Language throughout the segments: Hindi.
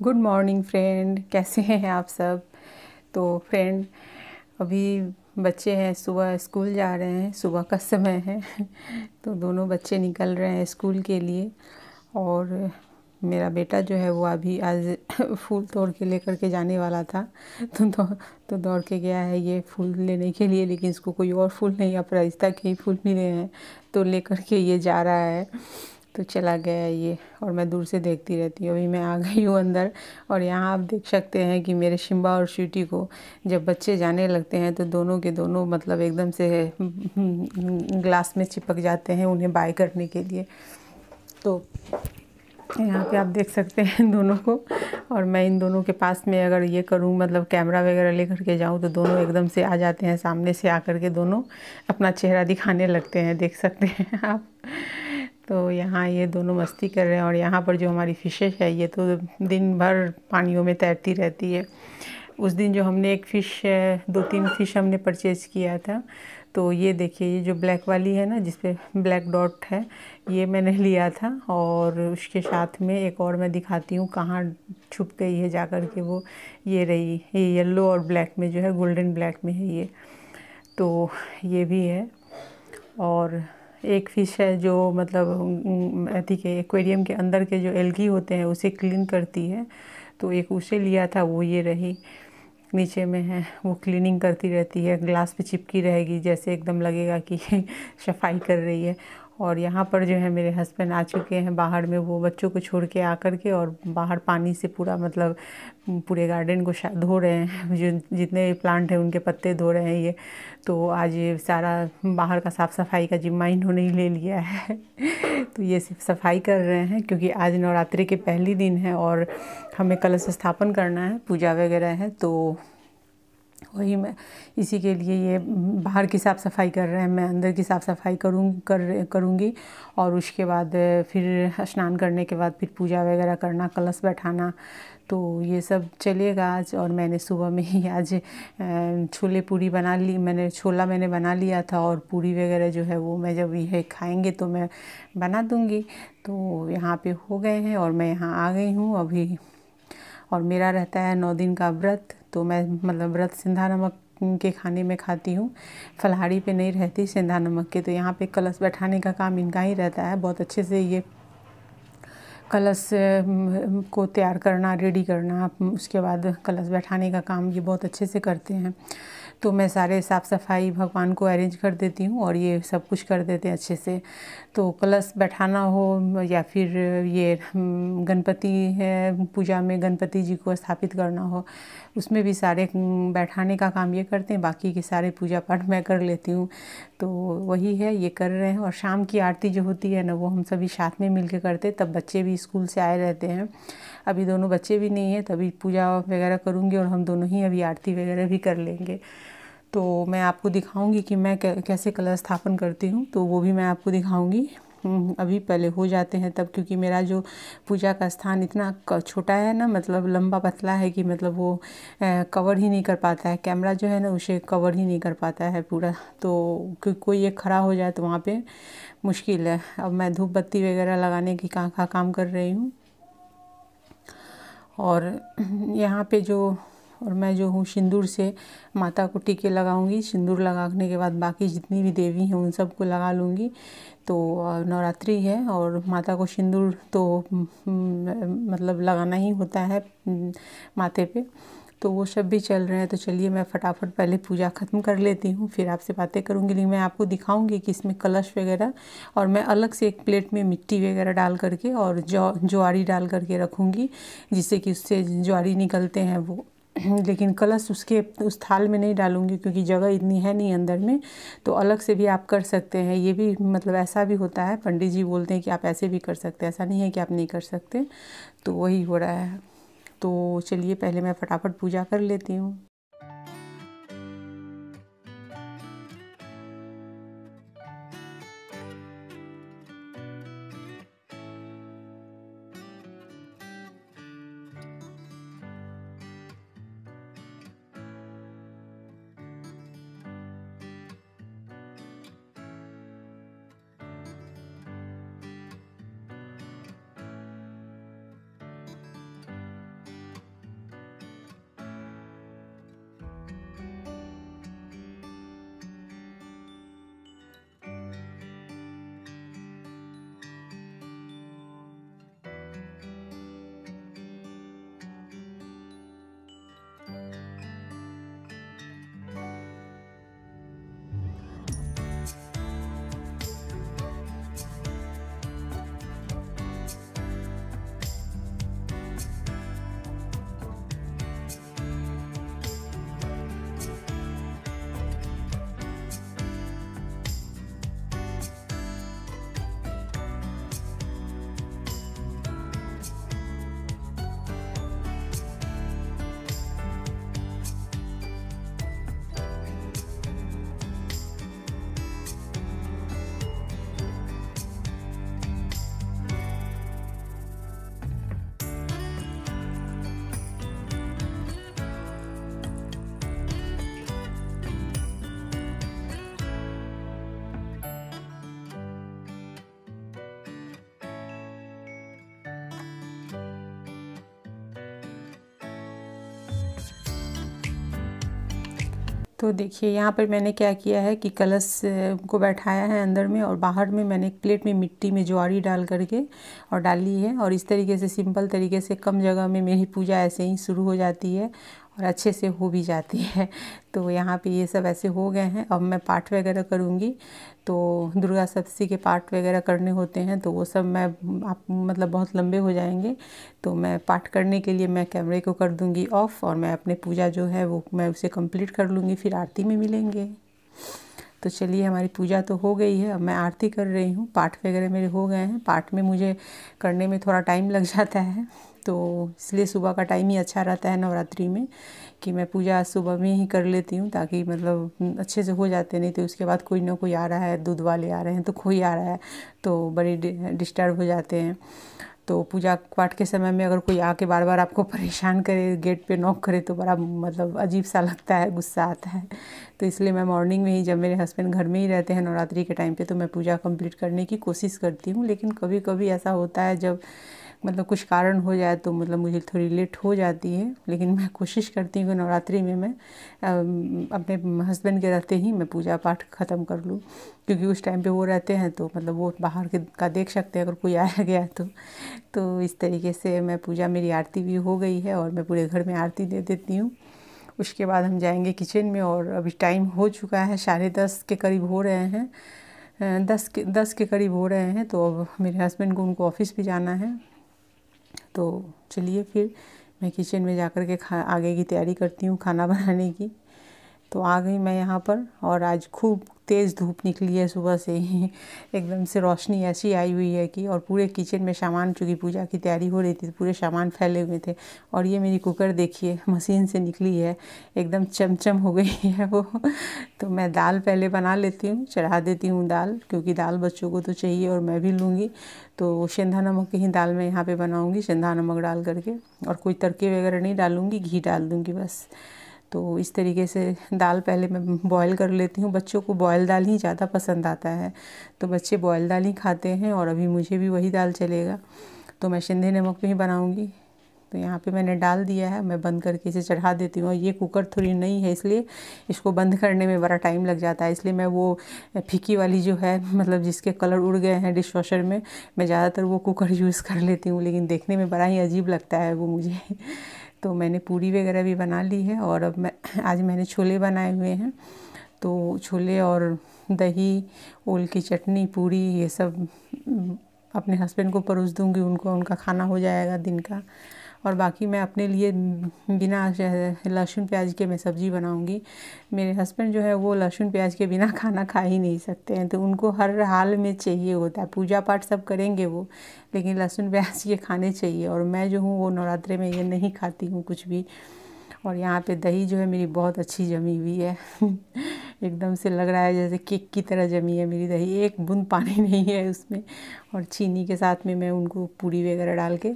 गुड मॉर्निंग फ्रेंड, कैसे हैं आप सब। तो फ्रेंड, अभी बच्चे हैं, सुबह स्कूल जा रहे हैं, सुबह का समय है। तो दोनों बच्चे निकल रहे हैं स्कूल के लिए। और मेरा बेटा जो है वो अभी आज फूल तोड़ के लेकर के जाने वाला था। तो दौड़ के गया है ये फूल लेने के लिए, लेकिन इसको कोई और फूल नहीं, अपराजिता के ही फूल मिले हैं तो लेकर के ये जा रहा है। तो चला गया ये, और मैं दूर से देखती रहती हूँ। अभी मैं आ गई हूँ अंदर, और यहाँ आप देख सकते हैं कि मेरे शिम्बा और स्वीटी को जब बच्चे जाने लगते हैं तो दोनों के दोनों मतलब एकदम से ग्लास में चिपक जाते हैं उन्हें बाय करने के लिए। तो यहाँ पे आप देख सकते हैं दोनों को। और मैं इन दोनों के पास में अगर ये करूँ, मतलब कैमरा वगैरह लेकर के जाऊँ, तो दोनों एकदम से आ जाते हैं, सामने से आकर के दोनों अपना चेहरा दिखाने लगते हैं, देख सकते हैं आप। तो यहाँ ये दोनों मस्ती कर रहे हैं। और यहाँ पर जो हमारी फिशेस है ये तो दिन भर पानियों में तैरती रहती है। उस दिन जो हमने एक फ़िश, 2-3 फ़िश हमने परचेज़ किया था। तो ये देखिए, ये जो ब्लैक वाली है ना, जिस पे ब्लैक डॉट है, ये मैंने लिया था। और उसके साथ में एक और मैं दिखाती हूँ कहाँ छुप गई है जा कर के वो। ये रही, ये येलो और ब्लैक में जो है, गोल्डन ब्लैक में है ये। तो ये भी है। और एक फ़िश है जो मतलब अथी के एक्वेरियम के अंदर के जो एल्गी होते हैं उसे क्लीन करती है। तो एक उसे लिया था, वो ये रही, नीचे में है, वो क्लीनिंग करती रहती है, ग्लास पे चिपकी रहेगी, जैसे एकदम लगेगा कि सफाई कर रही है। और यहाँ पर जो है मेरे हस्बैंड आ चुके हैं बाहर में, वो बच्चों को छोड़ के आकर के और बाहर पानी से पूरा मतलब पूरे गार्डन को धो रहे हैं। जो जितने भी प्लांट हैं उनके पत्ते धो रहे हैं ये। तो आज ये सारा बाहर का साफ़ सफाई का जिम्मा इन्होंने ही ले लिया है। तो ये सिर्फ सफाई कर रहे हैं क्योंकि आज नवरात्रि के पहली दिन है और हमें कलश स्थापन करना है, पूजा वगैरह है। तो वही मैं इसी के लिए ये बाहर की साफ़ सफाई कर रहे हैं, मैं अंदर की साफ़ सफाई करूँगी। और उसके बाद फिर स्नान करने के बाद फिर पूजा वगैरह करना, कलश बैठाना, तो ये सब चलेगा आज। और मैंने सुबह में ही आज छोले पूरी बना ली, मैंने छोला मैंने बना लिया था। और पूरी वगैरह जो है वो मैं जब ये खाएंगे तो मैं बना दूँगी। तो यहाँ पे हो गए हैं और मैं यहाँ आ गई हूँ अभी। और मेरा रहता है 9 दिन का व्रत। तो मैं मतलब व्रत सिंधा नमक के खाने में खाती हूँ, फलाहारी पे नहीं रहती, सिंधा नमक के। तो यहाँ पे कलश बैठाने का काम इनका ही रहता है, बहुत अच्छे से ये कलश को तैयार करना, रेडी करना, उसके बाद कलश बैठाने का काम ये बहुत अच्छे से करते हैं। तो मैं सारे साफ़ सफाई भगवान को अरेंज कर देती हूँ और ये सब कुछ कर देते हैं अच्छे से। तो कलश बैठाना हो या फिर ये गणपति है, पूजा में गणपति जी को स्थापित करना हो, उसमें भी सारे बैठाने का काम ये करते हैं, बाकी के सारे पूजा पाठ मैं कर लेती हूँ। तो वही है, ये कर रहे हैं। और शाम की आरती जो होती है ना, वो हम सभी साथ में मिल के करते, तब बच्चे भी स्कूल से आए रहते हैं। अभी दोनों बच्चे भी नहीं हैं, तभी पूजा वगैरह करूँगी और हम दोनों ही अभी आरती वगैरह भी कर लेंगे। तो मैं आपको दिखाऊंगी कि मैं कैसे कलश स्थापन करती हूँ, तो वो भी मैं आपको दिखाऊंगी। अभी पहले हो जाते हैं तब, क्योंकि मेरा जो पूजा का स्थान इतना छोटा है ना, मतलब लंबा पतला है कि मतलब वो कवर ही नहीं कर पाता है, कैमरा जो है ना उसे कवर ही नहीं कर पाता है पूरा। तो कोई एक खड़ा हो जाए तो वहाँ पे मुश्किल है। अब मैं धूप बत्ती वगैरह लगाने की काम कर रही हूँ। और यहाँ पे जो, और मैं जो हूँ सिंदूर से माता को टीके लगाऊंगी। सिंदूर लगाने के बाद बाकी जितनी भी देवी हैं उन सबको लगा लूँगी। तो नवरात्रि है और माता को सिंदूर तो मतलब लगाना ही होता है माथे पे। तो वो सब भी चल रहे हैं। तो चलिए मैं फटाफट पहले पूजा ख़त्म कर लेती हूँ, फिर आपसे बातें करूँगी। लेकिन मैं आपको दिखाऊंगी कि इसमें कलश वगैरह, और मैं अलग से एक प्लेट में मिट्टी वगैरह डाल करके और ज्वारी डाल करके रखूँगी, जिससे कि उससे ज्वारी निकलते हैं वो। लेकिन कलश उसके उस थाल में नहीं डालूँगी क्योंकि जगह इतनी है नहीं अंदर में। तो अलग से भी आप कर सकते हैं, ये भी मतलब ऐसा भी होता है, पंडित जी बोलते हैं कि आप ऐसे भी कर सकते हैं, ऐसा नहीं है कि आप नहीं कर सकते। तो वही हो रहा है। तो चलिए पहले मैं फटाफट पूजा कर लेती हूँ। तो देखिए यहाँ पर मैंने क्या किया है कि कलश को बैठाया है अंदर में, और बाहर में मैंने एक प्लेट में मिट्टी में ज्वारी डाल करके और डाली है। और इस तरीके से सिंपल तरीके से कम जगह में मेरी पूजा ऐसे ही शुरू हो जाती है और अच्छे से हो भी जाती है। तो यहाँ पे ये सब ऐसे हो गए हैं। अब मैं पाठ वगैरह करूँगी। तो दुर्गा सप्तशती के पाठ वगैरह करने होते हैं, तो वो सब मैं आप मतलब बहुत लंबे हो जाएंगे। तो मैं पाठ करने के लिए मैं कैमरे को कर दूँगी ऑफ़, और मैं अपने पूजा जो है वो मैं उसे कंप्लीट कर लूँगी, फिर आरती में मिलेंगे। तो चलिए, हमारी पूजा तो हो गई है, अब मैं आरती कर रही हूँ। पाठ वगैरह मेरे हो गए हैं। पाठ में मुझे करने में थोड़ा टाइम लग जाता है, तो इसलिए सुबह का टाइम ही अच्छा रहता है नवरात्रि में, कि मैं पूजा सुबह में ही कर लेती हूँ, ताकि मतलब अच्छे से हो जाते। नहीं तो उसके बाद कोई ना कोई आ रहा है, दूध वाले आ रहे हैं, तो कोई आ रहा है, तो बड़े डिस्टर्ब हो जाते हैं। तो पूजा पाठ के समय में अगर कोई आके बार बार आपको परेशान करे, गेट पे नॉक करे, तो बड़ा मतलब अजीब सा लगता है, गुस्सा आता है। तो इसलिए मैं मॉर्निंग में ही, जब मेरे हस्बैंड घर में ही रहते हैं नवरात्रि के टाइम पे, तो मैं पूजा कंप्लीट करने की कोशिश करती हूँ। लेकिन कभी कभी ऐसा होता है जब मतलब कुछ कारण हो जाए, तो मतलब मुझे थोड़ी लेट हो जाती है। लेकिन मैं कोशिश करती हूँ कि नवरात्रि में मैं अपने हस्बैंड के रहते ही मैं पूजा पाठ ख़त्म कर लूँ, क्योंकि उस टाइम पे वो रहते हैं, तो मतलब वो बाहर के का देख सकते हैं अगर कोई आया गया तो इस तरीके से मैं पूजा, मेरी आरती भी हो गई है और मैं पूरे घर में आरती दे देती हूँ। उसके बाद हम जाएंगे किचन में, और अभी टाइम हो चुका है, 10:30 के करीब हो रहे हैं, 10 के करीब हो रहे हैं। तो अब मेरे हस्बैंड को, उनको ऑफिस भी जाना है। तो चलिए, फिर मैं किचन में जाकर के आगे की तैयारी करती हूँ खाना बनाने की। तो आ गई मैं यहाँ पर, और आज खूब तेज़ धूप निकली है सुबह से ही, एकदम से रोशनी ऐसी आई हुई है कि, और पूरे किचन में सामान, चूँकि पूजा की तैयारी हो रही थी, तो पूरे सामान फैले हुए थे। और ये मेरी कुकर देखिए, मशीन से निकली है, एकदम चमचम हो गई है वो। तो मैं दाल पहले बना लेती हूँ, चढ़ा देती हूँ दाल, क्योंकि दाल बच्चों को तो चाहिए और मैं भी लूँगी। तो सेंधा नमक की ही दाल मैं यहाँ पे बनाऊँगी, सेंधा नमक डाल करके, और कोई तड़के वगैरह नहीं डालूँगी, घी डाल दूँगी बस। तो इस तरीके से दाल पहले मैं बॉईल कर लेती हूँ। बच्चों को बॉयल दाल ही ज़्यादा पसंद आता है, तो बच्चे बॉयल दाल ही खाते हैं, और अभी मुझे भी वही दाल चलेगा। तो मैं सेंधे नमक में ही बनाऊँगी। तो यहाँ पे मैंने डाल दिया है, मैं बंद करके इसे चढ़ा देती हूँ। और ये कुकर थोड़ी नई है, इसलिए इसको बंद करने में बड़ा टाइम लग जाता है। इसलिए मैं वो फीकी वाली जो है, मतलब जिसके कलर उड़ गए हैं डिश वॉशर में, मैं ज़्यादातर वो कुकर यूज़ कर लेती हूँ। लेकिन देखने में बड़ा ही अजीब लगता है वो मुझे। तो मैंने पूरी वगैरह भी बना ली है, और अब आज मैंने छोले बनाए हुए हैं। तो छोले और दही, ओल की चटनी, पूरी, ये सब अपने हस्बैंड को परोस दूँगी, उनको उनका खाना हो जाएगा दिन का। और बाकी मैं अपने लिए बिना लहसुन प्याज के मैं सब्ज़ी बनाऊंगी। मेरे हस्बैंड जो है वो लहसुन प्याज के बिना खाना खा ही नहीं सकते हैं, तो उनको हर हाल में चाहिए होता है। पूजा पाठ सब करेंगे वो, लेकिन लहसुन प्याज ये खाने चाहिए। और मैं जो हूँ वो नवरात्रे में ये नहीं खाती हूँ कुछ भी। और यहाँ पे दही जो है मेरी बहुत अच्छी जमी हुई है। एकदम से लग रहा है जैसे केक की तरह जमी है मेरी दही, एक बूंद पानी नहीं है उसमें। और चीनी के साथ में मैं उनको पूरी वगैरह डाल के,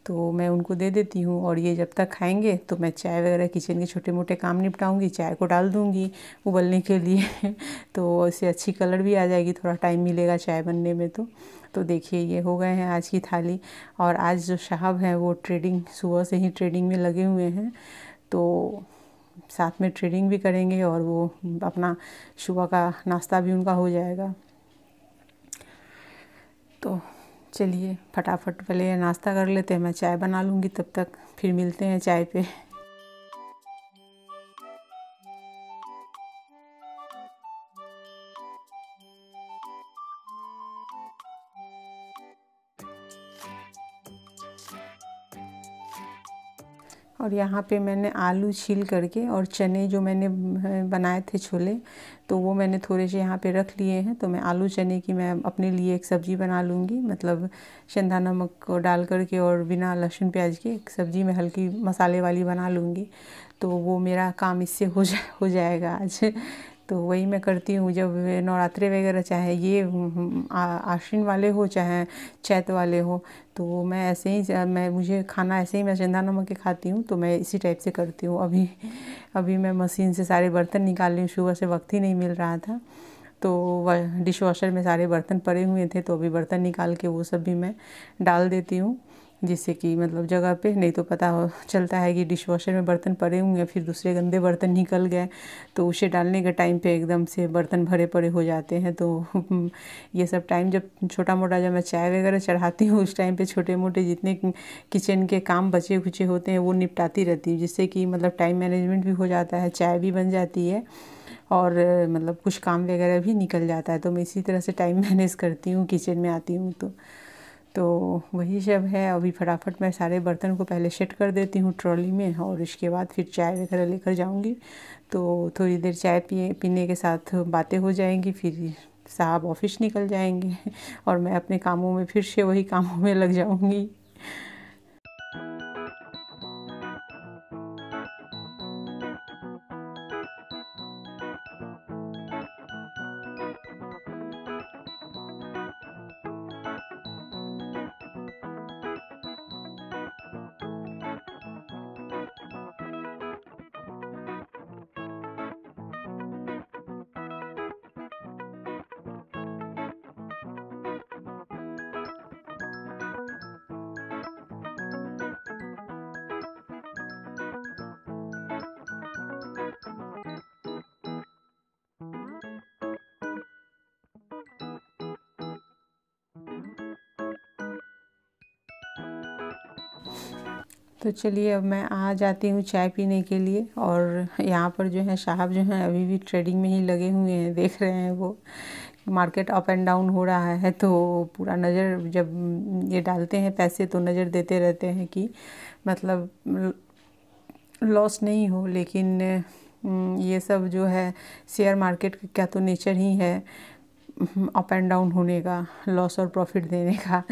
तो मैं उनको दे देती हूँ। और ये जब तक खाएंगे तो मैं चाय वगैरह किचन के छोटे मोटे काम निपटाऊंगी, चाय को डाल दूंगी उबलने के लिए। तो इससे अच्छी कलर भी आ जाएगी, थोड़ा टाइम मिलेगा चाय बनने में। तो देखिए, ये हो गए हैं आज की थाली। और आज जो साहब हैं वो ट्रेडिंग, सुबह से ही ट्रेडिंग में लगे हुए हैं, तो साथ में ट्रेडिंग भी करेंगे, और वो अपना सुबह का नाश्ता भी उनका हो जाएगा। तो चलिए, फटाफट पहले नाश्ता कर लेते हैं, मैं चाय बना लूँगी तब तक, फिर मिलते हैं चाय पे। और यहाँ पे मैंने आलू छील करके, और चने जो मैंने बनाए थे छोले, तो वो मैंने थोड़े से यहाँ पे रख लिए हैं। तो मैं आलू चने की मैं अपने लिए एक सब्ज़ी बना लूँगी, मतलब सेंधा नमक को डाल करके, और बिना लहसुन प्याज की एक सब्ज़ी मैं हल्की मसाले वाली बना लूँगी। तो वो मेरा काम इससे हो जाएगा आज। तो वही मैं करती हूँ जब नवरात्रे वगैरह, चाहे ये आश्विन वाले हो चाहे चैत वाले हो। तो मैं ऐसे ही, मुझे खाना ऐसे ही मैं सेंधा नमक के खाती हूँ, तो मैं इसी टाइप से करती हूँ। अभी मैं मशीन से सारे बर्तन निकाल रही हूँ, सुबह से वक्त ही नहीं मिल रहा था। तो डिश वॉशर में सारे बर्तन पड़े हुए थे, तो अभी बर्तन निकाल के वो सब भी मैं डाल देती हूँ। जिससे कि मतलब जगह पे, नहीं तो पता चलता है कि डिश वॉशर में बर्तन पड़े हुए हैं, फिर दूसरे गंदे बर्तन निकल गए तो उसे डालने के टाइम पे एकदम से बर्तन भरे पड़े हो जाते हैं। तो ये सब टाइम जब छोटा मोटा जब मैं चाय वगैरह चढ़ाती हूँ उस टाइम पे छोटे मोटे जितने किचन के काम बचे खुचे होते हैं वो निपटाती रहती हूँ, जिससे कि मतलब टाइम मैनेजमेंट भी हो जाता है, चाय भी बन जाती है और मतलब कुछ काम वगैरह भी निकल जाता है। तो मैं इसी तरह से टाइम मैनेज करती हूँ किचन में आती हूँ तो वही सब है। अभी फटाफट मैं सारे बर्तन को पहले सेट कर देती हूँ ट्रॉली में और उसके बाद फिर चाय वगैरह लेकर जाऊँगी। तो थोड़ी देर चाय पीने के साथ बातें हो जाएंगी, फिर साहब ऑफिस निकल जाएंगे और मैं अपने कामों में फिर से वही कामों में लग जाऊँगी। तो चलिए अब मैं आ जाती हूँ चाय पीने के लिए। और यहाँ पर जो है साहब जो हैं अभी भी ट्रेडिंग में ही लगे हुए हैं, देख रहे हैं वो मार्केट अप एंड डाउन हो रहा है तो पूरा नज़र जब ये डालते हैं पैसे तो नज़र देते रहते हैं कि मतलब लॉस नहीं हो। लेकिन ये सब जो है शेयर मार्केट का तो नेचर ही है अप एंड डाउन होने का, लॉस और प्रॉफिट देने का।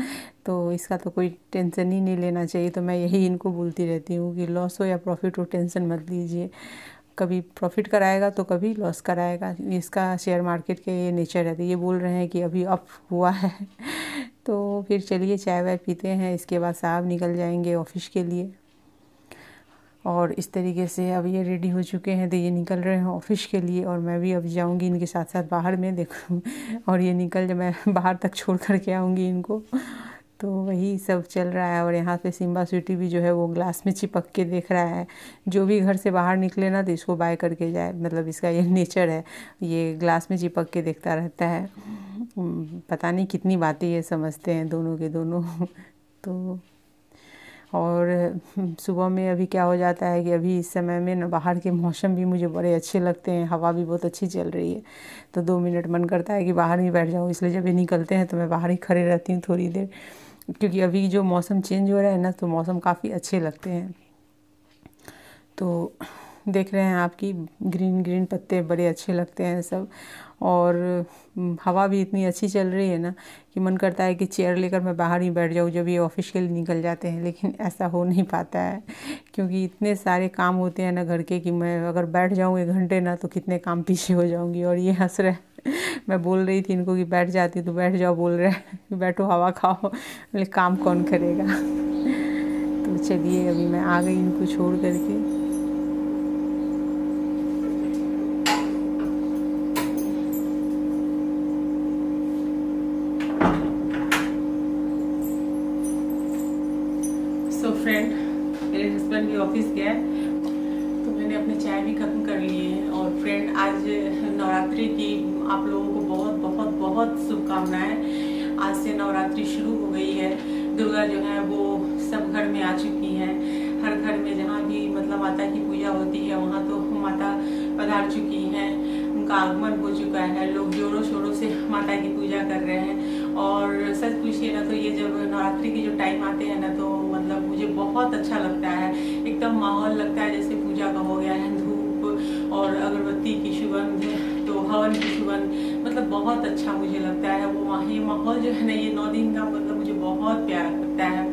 तो इसका तो कोई टेंशन ही नहीं लेना चाहिए। तो मैं यही इनको बोलती रहती हूँ कि लॉस हो या प्रॉफिट हो टेंशन मत लीजिए, कभी प्रॉफिट कराएगा तो कभी लॉस कराएगा, इसका शेयर मार्केट के ये नेचर है। तो ये बोल रहे हैं कि अभी अप हुआ है तो फिर चलिए चाय वाय पीते हैं, इसके बाद साहब निकल जाएंगे ऑफिस के लिए। और इस तरीके से अब ये रेडी हो चुके हैं तो ये निकल रहे हैं ऑफिस के लिए और मैं भी अब जाऊंगी इनके साथ साथ बाहर में देखूँ और ये निकल मैं बाहर तक छोड़ कर के आऊँगी इनको। तो वही सब चल रहा है। और यहाँ पे सिम्बा स्वीटी भी जो है वो ग्लास में चिपक के देख रहा है, जो भी घर से बाहर निकले ना तो इसको बाय करके जाए, मतलब इसका ये नेचर है, ये ग्लास में चिपक के देखता रहता है। पता नहीं कितनी बातें ये समझते हैं दोनों के दोनों तो और सुबह में अभी क्या हो जाता है कि अभी इस समय में ना बाहर के मौसम भी मुझे बड़े अच्छे लगते हैं, हवा भी बहुत अच्छी चल रही है तो 2 मिनट मन करता है कि बाहर ही बैठ जाऊँ। इसलिए जब ये निकलते हैं तो मैं बाहर ही खड़े रहती हूँ थोड़ी देर, क्योंकि अभी जो मौसम चेंज हो रहा है ना तो मौसम काफ़ी अच्छे लगते हैं। तो देख रहे हैं आपकी ग्रीन ग्रीन पत्ते बड़े अच्छे लगते हैं सब, और हवा भी इतनी अच्छी चल रही है ना कि मन करता है कि चेयर लेकर मैं बाहर ही बैठ जाऊँ जब ये ऑफिस के लिए निकल जाते हैं। लेकिन ऐसा हो नहीं पाता है क्योंकि इतने सारे काम होते हैं ना घर के कि मैं अगर बैठ जाऊँ 1 घंटे ना तो कितने काम पीछे हो जाऊँगी। और ये हंस रहे मैं बोल रही थी इनको कि बैठ जाती तो बैठ जाओ, बोल रहे हैं बैठो हवा खाओ, बोले काम कौन करेगा तो चलिए अभी मैं आ गई इनको छोड़ करके। फ्रेंड मेरे हस्बैंड भी ऑफिस गया तो मैंने अपने चाय भी खत्म कर लिए हैं। और फ्रेंड आज नवरात्रि की आप लोगों को बहुत बहुत बहुत शुभकामनाएं। आज से नवरात्रि शुरू हो गई है, दुर्गा जो है वो सब घर में आ चुकी हैं। हर घर में जहाँ भी मतलब माता की पूजा होती है वहाँ तो माता पधार चुकी हैं, उनका आगमन हो चुका है, लोग जोरों शोरों से माता की पूजा कर रहे हैं। और सच पूछिए ना तो ये जब नवरात्रि के जो टाइम आते हैं ना तो मतलब मुझे बहुत अच्छा लगता है, एकदम माहौल लगता है जैसे पूजा का हो गया है। धूप और अगरबत्ती की सुगंध तो हवन की सुगंध, मतलब बहुत अच्छा मुझे लगता है वो ये माहौल जो है ना ये 9 दिन का मतलब मुझे बहुत प्यारा लगता है।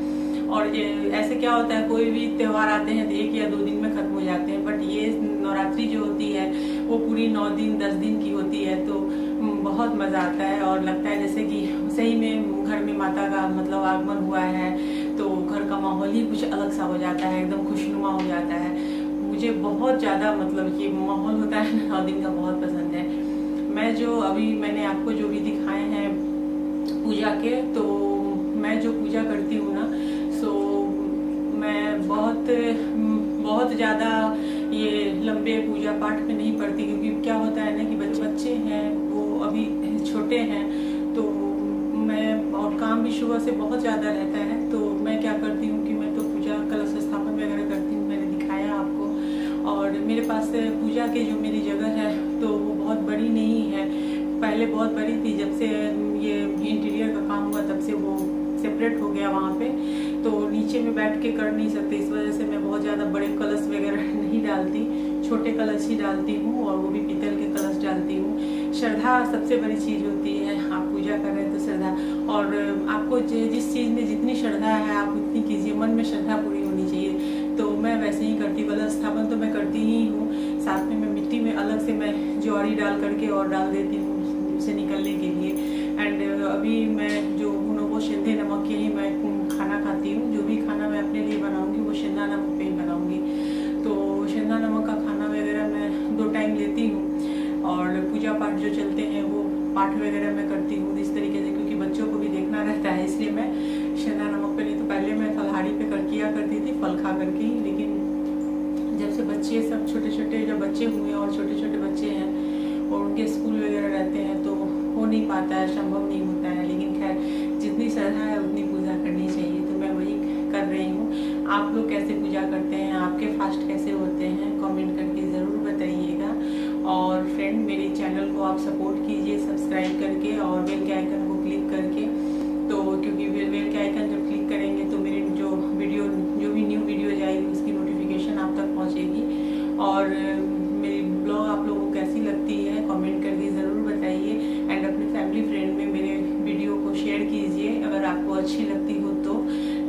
और ऐसे क्या होता है कोई भी त्यौहार आते हैं तो 1 या 2 दिन में खत्म हो जाते हैं, बट ये नवरात्रि जो होती है वो पूरी 9 दिन 10 दिन की होती है तो बहुत मज़ा आता है। और लगता है जैसे कि सही में घर में माता का मतलब आगमन हुआ है तो घर का माहौल ही कुछ अलग सा हो जाता है, एकदम खुशनुमा हो जाता है। मुझे बहुत ज़्यादा मतलब ये माहौल होता है 9 दिन का बहुत पसंद है। मैं जो अभी मैंने आपको जो भी दिखाए हैं पूजा के, तो मैं जो पूजा करती हूँ ना सो मैं बहुत ज़्यादा ये लंबे पूजा पाठ में नहीं पढ़ती, क्योंकि क्या होता है ना कि बच्चे हैं वो अभी छोटे हैं, तो मैं और काम भी सुबह से बहुत ज़्यादा रहता है। तो मैं क्या करती हूँ कि मैं तो पूजा कलश स्थापन वगैरह करती हूँ, मैंने दिखाया आपको। और मेरे पास पूजा की जो मेरी जगह है तो वो बहुत बड़ी नहीं है, पहले बहुत बड़ी थी, जब से ये इंटीरियर का काम हुआ तब से वो सेपरेट हो गया वहाँ पे, तो नीचे में बैठ के कर नहीं सकते। इस वजह से मैं बहुत ज़्यादा बड़े कलश वगैरह नहीं डालती, छोटे कलश ही डालती हूँ, और वो भी पीतल के कलश डालती हूँ। श्रद्धा सबसे बड़ी चीज़ होती है, आप पूजा कर रहे हैं तो श्रद्धा, और आपको जिस चीज़ में जितनी श्रद्धा है आप उतनी कीजिए, मन में श्रद्धा पूरी होनी चाहिए। तो मैं वैसे ही करती, कलश स्थापन तो मैं करती ही हूँ, साथ में मैं मिट्टी में अलग से मैं ज्वारी डाल करके और डाल देती हूँ उसे निकलने के लिए। एंड अभी मैं जो वो सिंधे नमक के ही मैं खाना खाती हूँ, जो भी खाना मैं अपने लिए बनाऊंगी वो सिंधा नमक पे ही बनाऊंगी। तो सिंधा नमक का खाना वगैरह मैं 2 टाइम लेती हूँ, और पूजा पाठ जो चलते हैं वो पाठ वगैरह मैं करती हूँ इस तरीके से, क्योंकि बच्चों को भी देखना रहता है, इसलिए मैं सिंधा नमक पे। नहीं तो पहले मैं फलहारी पे किया करती थी, फल खा करके ही, लेकिन जब से बच्चे सब छोटे जब बच्चे हुए और छोटे बच्चे हैं और उनके स्कूल वगैरह रहते हैं तो हो नहीं पाता है, संभव नहीं होता है। लेकिन खैर जितनी श्रद्धा है उतनी पूजा करनी चाहिए, तो मैं वही कर रही हूँ। आप लोग कैसे पूजा करते हैं, आपके फास्ट कैसे होते हैं, कमेंट करके ज़रूर बताइएगा। और फ्रेंड मेरे चैनल को आप सपोर्ट कीजिए सब्सक्राइब करके और बेल के आइकन को क्लिक करके, तो क्योंकि बेल के आइकन जब क्लिक करेंगे तो मेरी जो भी न्यू वीडियो जाएगी उसकी नोटिफिकेशन आप तक पहुँचेगी। और मेरी ब्लॉग आप लोगों को कैसी लगती है कमेंट करके ज़रूर बताइए, एंड अपने फैमिली फ्रेंड में मेरे वीडियो को शेयर कीजिए। अगर आपको अच्छी लगती हो तो,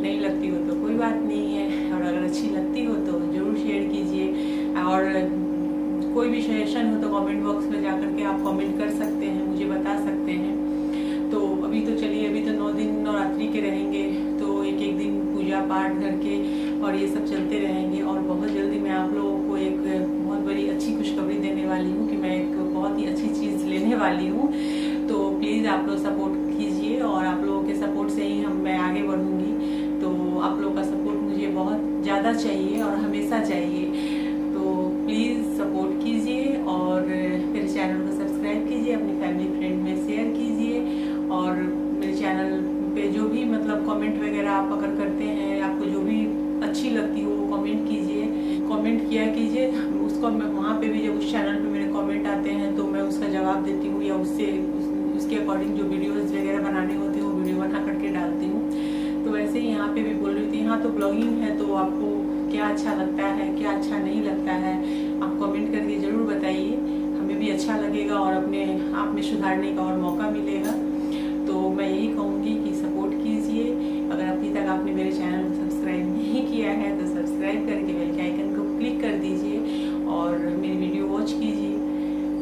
नहीं लगती हो तो कोई बात नहीं है, और अगर अच्छी लगती हो तो ज़रूर शेयर कीजिए। और कोई भी सजेशन हो तो कमेंट बॉक्स में जा करके आप कमेंट कर सकते हैं, मुझे बता सकते हैं। तो अभी तो चलिए, अभी तो 9 दिन नवरात्रि के रहेंगे, तो एक दिन पूजा पाठ करके और ये सब चलते रहेंगे। और बहुत जल्दी मैं आप लोगों को एक बहुत बड़ी अच्छी खुशखबरी देने वाली हूँ कि मैं एक बहुत ही अच्छी चीज़ लेने वाली हूँ। तो प्लीज़ आप लोग सपोर्ट कीजिए, और आप लोगों के सपोर्ट से ही मैं आगे बढ़ूँगी। तो आप लोगों का सपोर्ट मुझे बहुत ज़्यादा चाहिए और हमेशा चाहिए, तो प्लीज़ सपोर्ट कीजिए और मेरे चैनल को सब्सक्राइब कीजिए, अपनी फैमिली फ्रेंड में शेयर कीजिए। और मेरे चैनल पे जो भी मतलब कमेंट वगैरह आप अगर करते हैं, आपको जो भी अच्छी लगती हो वो कमेंट कीजिए, कमेंट किया कीजिए उसको। मैं वहाँ पे भी जब उस चैनल पे मेरे कमेंट आते हैं तो मैं उसका जवाब देती हूँ, या उसके अकॉर्डिंग जो वीडियोस वगैरह बनाने होते हैं वो वीडियो बना करके डालती हूँ। तो वैसे ही यहाँ पे भी बोल रही थी, यहाँ तो ब्लॉगिंग है, तो आपको क्या अच्छा लगता है क्या अच्छा नहीं लगता है आप कमेंट करके ज़रूर बताइए, हमें भी अच्छा लगेगा और अपने आप में सुधारने का और मौका मिलेगा। तो मैं यही कहूँगी कि सपोर्ट कीजिए। अगर अभी तक आपने मेरे चैनल को सब्सक्राइब नहीं किया है तो सब्सक्राइब करके बेल के आइकन को क्लिक कर दीजिए और मेरी वीडियो वॉच कीजिए।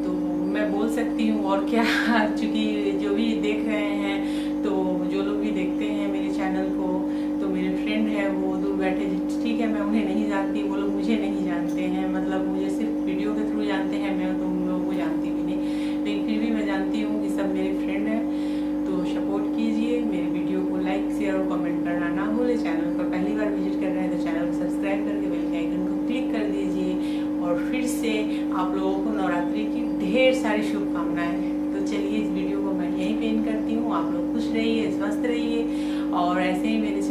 तो मैं बोल सकती हूँ और क्या, चूँकि जो भी देख रहे हैं, तो जो लोग भी देखते हैं मेरे चैनल को, तो मेरे फ्रेंड है वो दूर बैठे, ठीक है मैं उन्हें नहीं जानती, वो लोग मुझे नहीं जानते हैं, मतलब मुझे सिर्फ वीडियो के थ्रू जानते हैं, मैं तो उन लोगों को जानती भी नहीं, लेकिन फिर भी मैं जानती हूँ कि सब मेरे फ्रेंड हैं। तो सपोर्ट कीजिए, मेरे वीडियो को लाइक शेयर और कमेंट करना ना भूलें। चैनल पर पहली बार विजिट कर रहे हैं तो चैनल को सब्सक्राइब करके बेल के आइकन को क्लिक कर दीजिए। और फिर से आप लोगों को नवरात्रि की ढेर सारी शुभकामनाएं। तो चलिए इस वीडियो को मैं यहीं पे एंड करती हूँ। आप लोग खुश रहिए, स्वस्थ रहिए और ऐसे ही मेरे